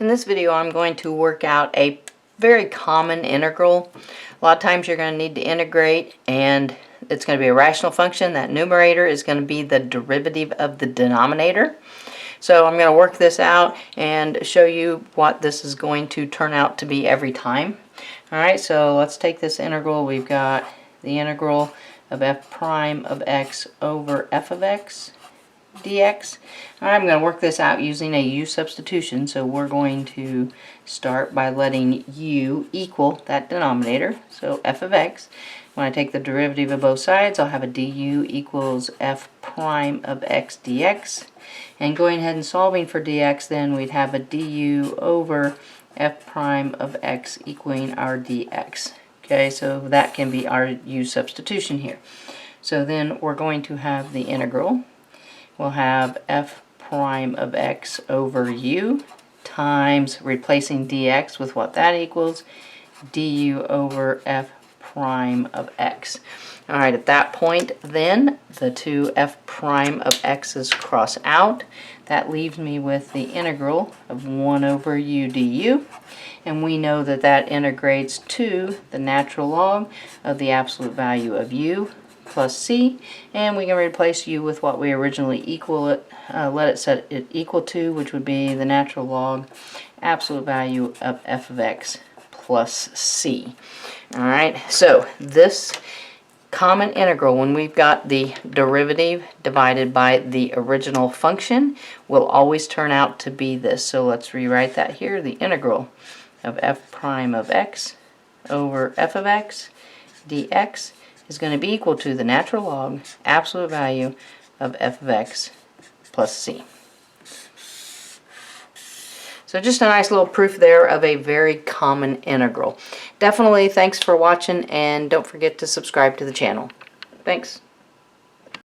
In this video I'm going to work out a very common integral. A lot of times you're going to need to integrate and it's going to be a rational function. That numerator is going to be the derivative of the denominator. So I'm going to work this out and show you what this is going to turn out to be every time. Alright, so let's take this integral. We've got the integral of f prime of x over f of x dx. Alright, I'm going to work this out using a u substitution. So we're going to start by letting u equal that denominator, so f of x. When I take the derivative of both sides, I'll have a du equals f prime of x dx. And going ahead and solving for dx, then we'd have a du over f prime of x equaling our dx. Okay, so that can be our u substitution here. So then we're going to have the integral. We'll have f prime of x over u times, replacing dx with what that equals, du over f prime of x. Alright, at that point then the two f prime of x's cross out. That leaves me with the integral of 1 over u du. And we know that that integrates to the natural log of the absolute value of u plus c, and we can replace u with what we originally let it set it equal to, which would be the natural log absolute value of f of x plus c. Alright, so this common integral, when we've got the derivative divided by the original function, will always turn out to be this. So let's rewrite that here. The integral of f prime of x over f of x dx is going to be equal to the natural log absolute value of f of x plus c. So just a nice little proof there of a very common integral. Definitely thanks for watching, and don't forget to subscribe to the channel. Thanks.